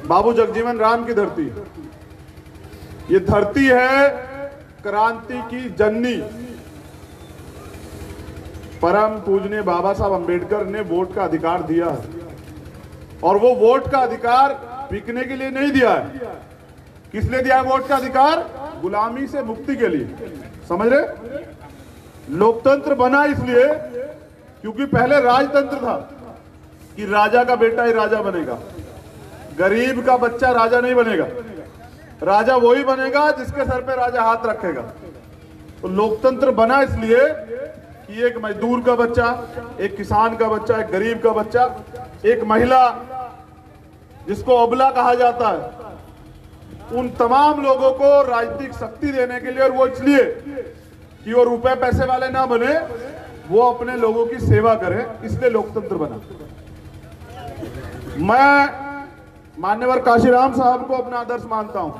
बाबू जगजीवन राम की धरती। ये धरती है क्रांति की जननी। परम पूजनीय बाबा साहब अंबेडकर ने वोट का अधिकार दिया है, और वो वोट का अधिकार बिकने के लिए नहीं दिया है। किस लिए दिया है वोट का अधिकार? गुलामी से मुक्ति के लिए। समझ रहे? लोकतंत्र बना इसलिए क्योंकि पहले राजतंत्र था कि राजा का बेटा ही राजा बनेगा, गरीब का बच्चा राजा नहीं बनेगा। राजा वही बनेगा जिसके सर पे राजा हाथ रखेगा। तो लोकतंत्र बना इसलिए कि एक मजदूर का बच्चा, एक किसान का बच्चा, एक गरीब का बच्चा, एक महिला जिसको अबला कहा जाता है, उन तमाम लोगों को राजनीतिक शक्ति देने के लिए, और वो इसलिए कि वो रुपए पैसे वाले ना बने, वो अपने लोगों की सेवा करें, इसलिए लोकतंत्र बना। मैं मान्यवर काशीराम साहब को अपना आदर्श मानता हूं,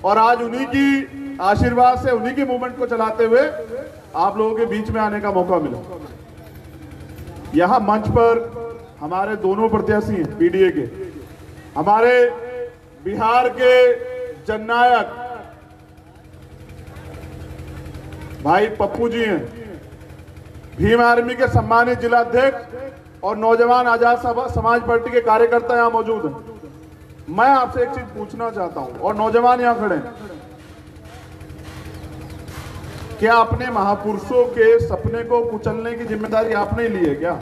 और आज उन्हीं की आशीर्वाद से, उन्हीं की मूवमेंट को चलाते हुए आप लोगों के बीच में आने का मौका मिला। यहां मंच पर हमारे दोनों प्रत्याशी हैं पीडीए के, हमारे बिहार के जननायक भाई पप्पू जी हैं, भीम आर्मी के सम्मानित जिलाध्यक्ष और नौजवान आजाद समाज पार्टी के कार्यकर्ता यहां मौजूद हैं। मैं आपसे एक चीज पूछना चाहता हूं, और नौजवान यहां खड़े हैं, क्या अपने महापुरुषों के सपने को कुचलने की जिम्मेदारी आपने ली है क्या?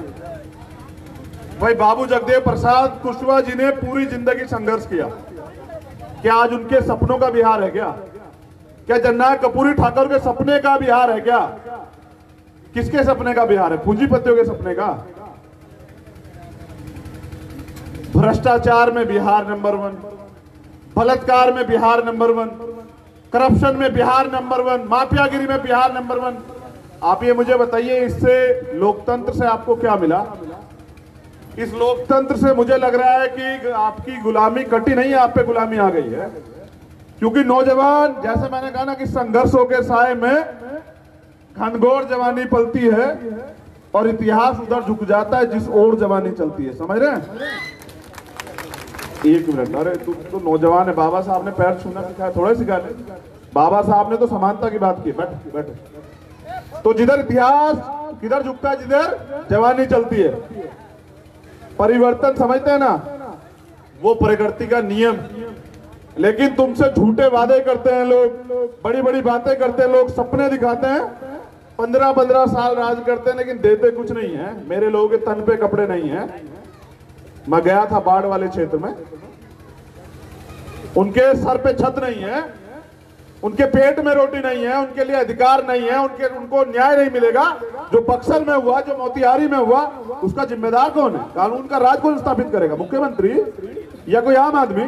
भाई बाबू जगदेव प्रसाद कुशवाहा जी ने पूरी जिंदगी संघर्ष किया, क्या आज उनके सपनों का बिहार है क्या? क्या जननायक कर्पूरी ठाकुर के सपने का बिहार है क्या? किसके सपने का बिहार है? पूंजीपतियों के सपने का? भ्रष्टाचार में बिहार नंबर 1, बलात्कार में बिहार नंबर 1, करप्शन में बिहार नंबर 1, माफियागिरी में बिहार नंबर 1। आप ये मुझे बताइए, इससे लोकतंत्र से आपको क्या मिला? इस लोकतंत्र से मुझे लग रहा है कि आपकी गुलामी कटी नहीं है, आप पे गुलामी आ गई है। क्योंकि नौजवान, जैसे मैंने कहा ना कि संघर्षों के साए में घनघोर जवानी पलती है, और इतिहास उधर झुक जाता है जिस ओर जवानी चलती है। समझ रहे हैं? एक मिनट, अरे तू तो नौजवान है, बाबा साहब ने पैर छूना सिखाया, थोड़ा सिखा ले। बाबा साहब ने तो समानता की बात की। बैठ बैठ। तो जिधर इतिहास किधर झुकता है? जिधर जवानी चलती है। परिवर्तन समझते हैं ना, वो प्रकृति का नियम। लेकिन तुमसे झूठे वादे करते हैं लोग, बड़ी बड़ी बातें करते हैं लोग, सपने दिखाते हैं, 15-15 साल राज करते हैं, लेकिन देते कुछ नहीं है। मेरे लोगों के तन पे कपड़े नहीं है। मैं गया था बाढ़ वाले क्षेत्र में, उनके सर पे छत नहीं है, उनके पेट में रोटी नहीं है, उनके लिए अधिकार नहीं है, उनको न्याय नहीं मिलेगा। जो बक्सर में हुआ, जो मोतिहारी में हुआ, उसका जिम्मेदार कौन है? कानून का राज कौन स्थापित करेगा? मुख्यमंत्री या कोई आम आदमी?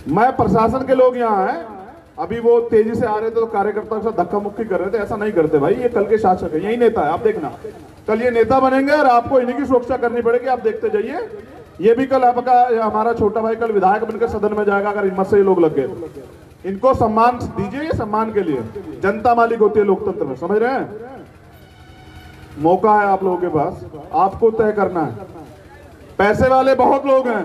मैं प्रशासन के लोग यहाँ हैं, अभी वो तेजी से आ रहे थे तो कार्यकर्ताओं के साथ धक्का मुक्की कर रहे थे। ऐसा नहीं करते भाई, ये कल के शासक है, यही नेता है। आप देखना, कल ये नेता बनेंगे और आपको इन्हीं की सुरक्षा करनी पड़ेगी। आप देखते जाइए। ये भी कल आपका, हमारा छोटा भाई कल विधायक बनकर सदन में जाएगा, अगर हिम्मत से ये लोग लग गए। इनको सम्मान दीजिए, ये सम्मान के लिए। जनता मालिक होती है लोकतंत्र में, समझ रहे हैं? मौका है आप लोगों के पास, आपको तय करना है। पैसे वाले बहुत लोग हैं,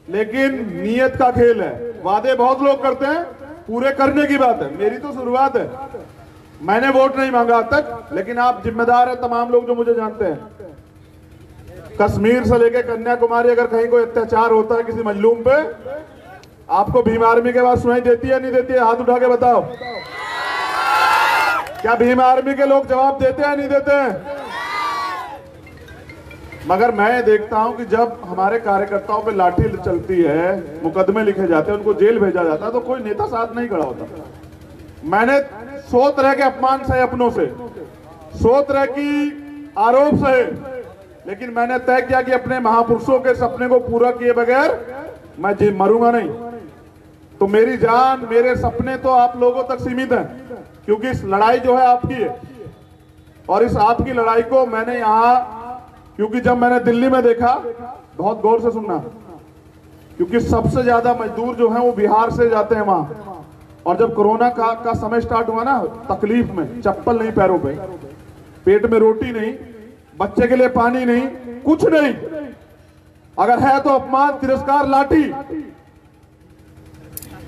लेकिन नीयत का खेल है। वादे बहुत लोग करते हैं, पूरे करने की बात है। मेरी तो शुरुआत है, मैंने वोट नहीं मांगा अब तक, लेकिन आप जिम्मेदार हैं, तमाम लोग जो मुझे जानते हैं। कश्मीर से लेकर कन्याकुमारी, अगर कहीं कोई अत्याचार होता है किसी मजलूम पे, आपको भीम आर्मी के बाद सुनाई देती है नहीं देती है? हाथ उठा के बताओ। क्या भीम आर्मी के लोग जवाब देते हैं नहीं देते हैं? मगर मैं देखता हूं कि जब हमारे कार्यकर्ताओं पे लाठी चलती है, मुकदमे लिखे जाते हैं, उनको जेल भेजा जाता है, तो कोई नेता साथ नहीं खड़ा होता। मैंने 100 तरह के अपमान सहे अपनों से, 100 तरह की आरोप सहे, लेकिन मैंने तय किया कि अपने महापुरुषों के सपने को पूरा किए बगैर मैं मरूंगा नहीं। तो मेरी जान, मेरे सपने तो आप लोगों तक सीमित हैं, क्योंकि इस लड़ाई जो है आपकी है। और इस आपकी लड़ाई को मैंने यहाँ, क्योंकि जब मैंने दिल्ली में देखा, बहुत गौर से सुनना, क्योंकि सबसे ज्यादा मजदूर जो हैं वो बिहार से जाते हैं वहां। और जब कोरोना का समय स्टार्ट हुआ ना, तकलीफ में, चप्पल नहीं पैरों पे, पेट में रोटी नहीं, बच्चे के लिए पानी नहीं, कुछ नहीं, अगर है तो अपमान, तिरस्कार, लाठी।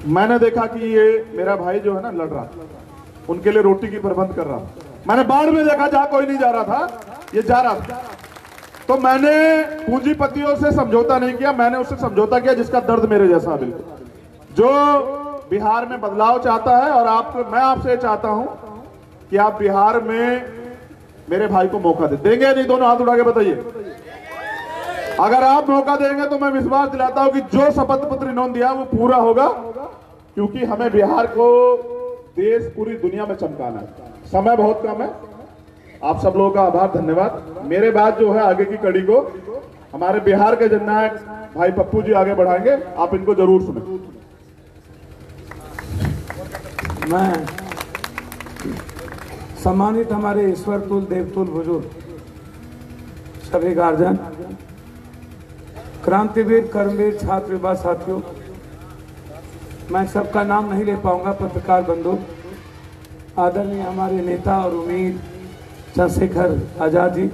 मैंने देखा कि ये मेरा भाई जो है ना लड़ रहा, उनके लिए रोटी की प्रबंध कर रहा। मैंने बाढ़ में देखा जहां कोई नहीं जा रहा था, ये जा रहा था। तो मैंने पूंजीपतियों से समझौता नहीं किया, मैंने उससे समझौता किया जिसका दर्द मेरे जैसा, बिल्कुल, जो बिहार में बदलाव चाहता है। और मैं आपसे चाहता हूं कि आप बिहार में मेरे भाई को मौका देंगे नहीं? दोनों हाथ उठा के बताइए। अगर आप मौका देंगे तो मैं विश्वास दिलाता हूं कि जो शपथ पत्र इन्होंने दिया वो पूरा होगा, क्योंकि हमें बिहार को देश पूरी दुनिया में चमकाना है। समय बहुत कम है। आप सब लोगों का आभार, धन्यवाद। मेरे बाद जो है आगे की कड़ी को हमारे बिहार के जननायक भाई पप्पू जी आगे बढ़ाएंगे, आप इनको जरूर सुने। मैं सम्मानित हमारे ईश्वर तुल देवतुल बुजुर्ग सभी गार्जियन, क्रांतिवीर, कर्मवीर, छात्र युवा साथियों, मैं सबका नाम नहीं ले पाऊंगा। पत्रकार बंधु, आदरणीय हमारे नेता और उम्मीद चंद्रशेखर आजाद जी,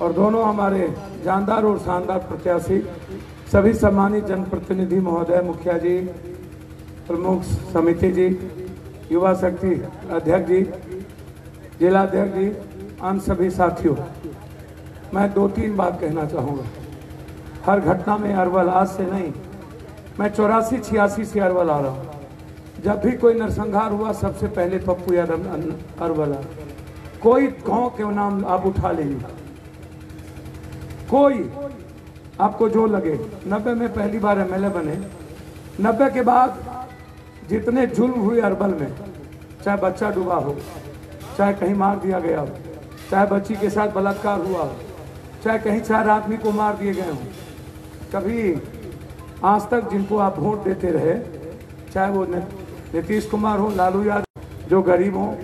और दोनों हमारे जानदार और शानदार प्रत्याशी, सभी सम्मानित जनप्रतिनिधि महोदय, मुखिया जी, प्रमुख समिति जी, युवा शक्ति अध्यक्ष जी, जिलाध्यक्ष जी, अन्य सभी साथियों, मैं 2-3 बात कहना चाहूँगा। हर घटना में अरवल, आज से नहीं, मैं 84-86 से अरवल आ रहा हूँ। जब भी कोई नरसंहार हुआ सबसे पहले पप्पू यादव अरवल आ। कोई गांव के नाम आप उठा लेंगे, कोई आपको जो लगे। 90 में पहली बार एमएलए बने। 90 के बाद जितने जुल्म हुए अरवल में, चाहे बच्चा डूबा हो, चाहे कहीं मार दिया गया हो, चाहे बच्ची के साथ बलात्कार हुआ हो, चाहे कहीं 4 आदमी को मार दिए गए हों, कभी आज तक जिनको आप वोट देते रहे, चाहे वो नीतीश कुमार हो, लालू यादव, जो गरीब हो,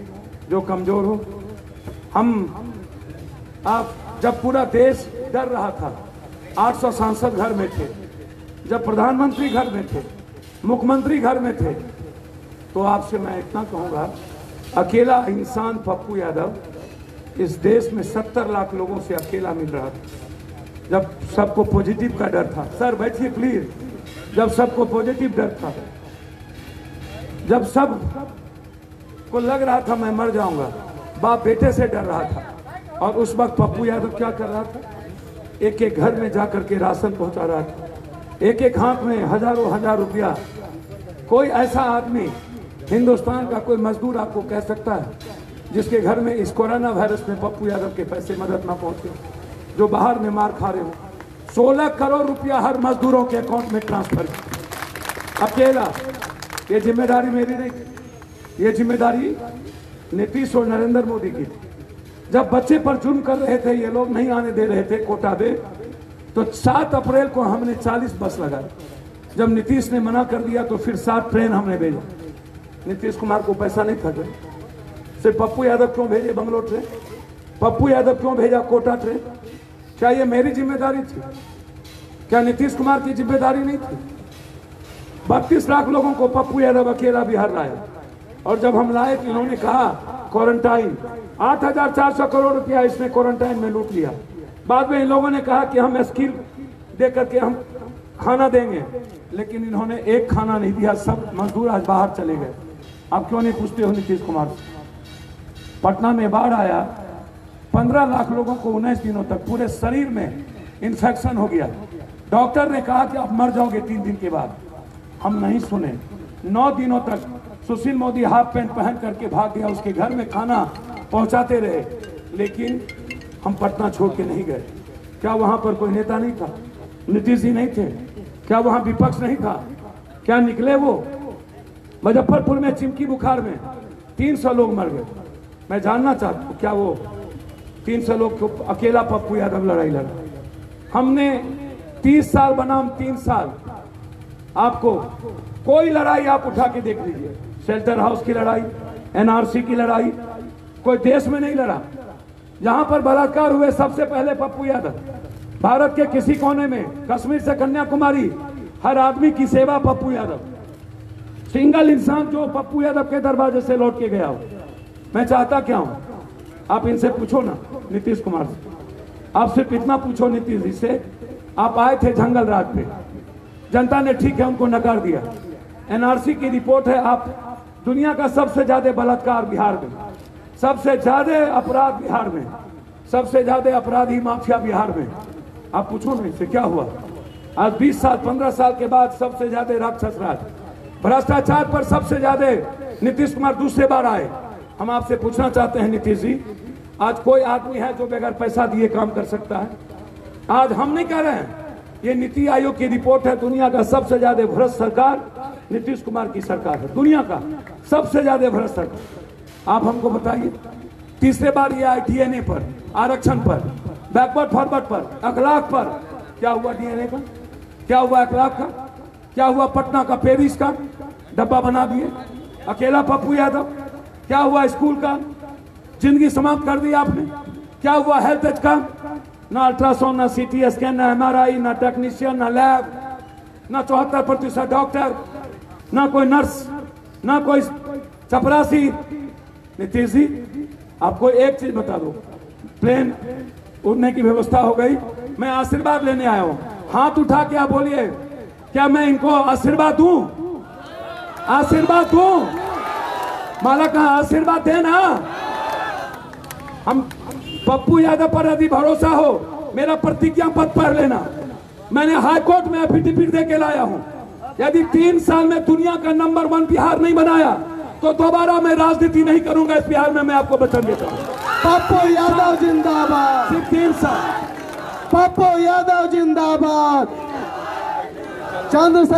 जो कमजोर हो, आप जब पूरा देश डर रहा था, 800 सांसद घर में थे, जब प्रधानमंत्री घर में थे, मुख्यमंत्री घर में थे, तो आपसे मैं इतना कहूँगा, अकेला इंसान पप्पू यादव इस देश में 70 लाख लोगों से अकेला मिल रहा था। जब सबको पॉजिटिव का डर था, सर बैठिए प्लीज, जब सबको पॉजिटिव डर था, जब सब को लग रहा था मैं मर जाऊंगा, बाप बेटे से डर रहा था, और उस वक्त पप्पू यादव क्या कर रहा था? एक एक घर में जाकर के राशन पहुंचा रहा था, एक एक हाथ में हजारों हजार रुपया। कोई ऐसा आदमी हिंदुस्तान का, कोई मजदूर आपको कह सकता है जिसके घर में इस कोरोना वायरस में पप्पू यादव के पैसे मदद ना पहुंचे, जो बाहर में मार खा रहे हो? 16 करोड़ रुपया हर मजदूरों के अकाउंट में ट्रांसफर किया, अकेला। ये जिम्मेदारी मेरी नहीं, ये जिम्मेदारी नीतीश और नरेंद्र मोदी की थी। जब बच्चे पर जुल्म कर रहे थे, ये लोग नहीं आने दे रहे थे कोटा दे, तो 7 अप्रैल को हमने 40 बस लगाए। जब नीतीश ने मना कर दिया तो फिर 7 ट्रेन हमने भेजा। नीतीश कुमार को पैसा नहीं था, सिर्फ पप्पू यादव क्यों भेजे बंगलोर ट्रेन? पप्पू यादव क्यों भेजा कोटा ट्रेन? क्या ये मेरी जिम्मेदारी थी? क्या नीतीश कुमार की जिम्मेदारी नहीं थी? 32 लाख लोगों को पप्पू यादव अकेला बिहार लाया, और जब हम लाए तो इन्होंने कहा क्वारंटाइन, 8,400 करोड़ रुपया इसने क्वारंटाइन में लूट लिया। बाद में इन लोगों ने कहा कि हम स्किल दे करके हम खाना देंगे, लेकिन इन्होंने एक खाना नहीं दिया। सब मजदूर आज बाहर चले गए। आप क्यों नहीं पूछते हो नीतीश कुमार से? पटना में बाढ़ आया, 15 लाख लोगों को 19 दिनों तक पूरे शरीर में इंफेक्शन हो गया। डॉक्टर ने कहा कि आप मर जाओगे 3 दिन के बाद। हम नहीं सुने। 9 दिनों तक सुशील मोदी हाफ पैंट पहन करके भाग गया, उसके घर में खाना पहुंचाते रहे, लेकिन हम पटना छोड़ के नहीं गए। क्या वहां पर कोई नेता नहीं था? नीतीश जी नहीं थे? क्या वहां विपक्ष नहीं था? क्या निकले वो? मुजफ्फरपुर में चिमकी बुखार में 300 लोग मर गए। मैं जानना चाहता हूँ, क्या वो 300 लोग को अकेला पप्पू यादव लड़ाई लड़ा? हमने 30 साल बनाम 3 साल, आपको कोई लड़ाई आप उठा के देख लीजिए, शेल्टर हाउस की लड़ाई, एनआरसी की लड़ाई, कोई देश में नहीं लड़ा। जहां पर बलात्कार हुए सबसे पहले पप्पू यादव। भारत के किसी कोने में, कश्मीर से कन्याकुमारी, हर आदमी की सेवा पप्पू यादव। सिंगल इंसान जो पप्पू यादव के दरवाजे से लौट के गया हो। मैं चाहता क्या हूं, आप इनसे पूछो ना, नीतीश कुमार से। आप सिर्फ इतना पूछो नीतीश जी से आप आए थे जंगल राज पे, जनता ने ठीक है उनको नकार दिया। एनआरसी की रिपोर्ट है, आप दुनिया का सबसे ज्यादा बलात्कार बिहार में, सबसे ज्यादा अपराध बिहार में, सबसे ज्यादा अपराधी माफिया बिहार में। आप पूछो नहीं से क्या हुआ? आज 20 साल 15 साल के बाद सबसे ज्यादा राक्षस राज, भ्रष्टाचार पर सबसे ज्यादा नीतीश कुमार दूसरे बार आए। हम आपसे पूछना चाहते हैं नीतीश जी, आज कोई आदमी है जो बगैर पैसा दिए काम कर सकता है? आज हम नहीं कह रहे हैं, ये नीति आयोग की रिपोर्ट है, दुनिया का सबसे ज्यादा भ्रष्ट सरकार नीतीश कुमार की सरकार है, दुनिया का सबसे ज्यादा भ्रष्ट सरकार। आप हमको बताइए, तीसरे बार ये आए डीएनए पर, आरक्षण पर, बैकवर्ड फॉरवर्ड पर, अखलाक पर। क्या हुआ डीएनए का? क्या हुआ अखलाक का? क्या हुआ पटना का पेरिस का डब्बा बना दिए अकेला पप्पू यादव? क्या हुआ स्कूल का? जिंदगी समाप्त कर दी आपने। क्या हुआ हेल्थ का? ना अल्ट्रासाउंड, ना सीटी स्कैन, ना एमआरआई, ना टेक्नीशियन, ना लैब, ना 74% डॉक्टर, ना कोई नर्स, ना कोई चपरासी। नीतीश जी आपको एक चीज बता दो, प्लेन उड़ने की व्यवस्था हो गई, मैं आशीर्वाद लेने आया हूं। हाथ उठा के आप बोलिए, क्या मैं इनको आशीर्वाद दूं? आशीर्वाद दूं? माला कहा आशीर्वाद देना। हम पप्पू यादव पर यदि भरोसा हो, मेरा प्रतिज्ञा पत्र पढ़ लेना, मैंने हाई कोर्ट में एफिडेविट दे के लाया हूं। यदि 3 साल में दुनिया का नंबर 1 बिहार नहीं बनाया तो दोबारा मैं राजनीति नहीं करूंगा इस बिहार में, मैं आपको वचन देता हूं। पप्पू यादव जिंदाबाद। सिर्फ 3 साल। पप्पू यादव जिंदाबाद। चंद्रशेखर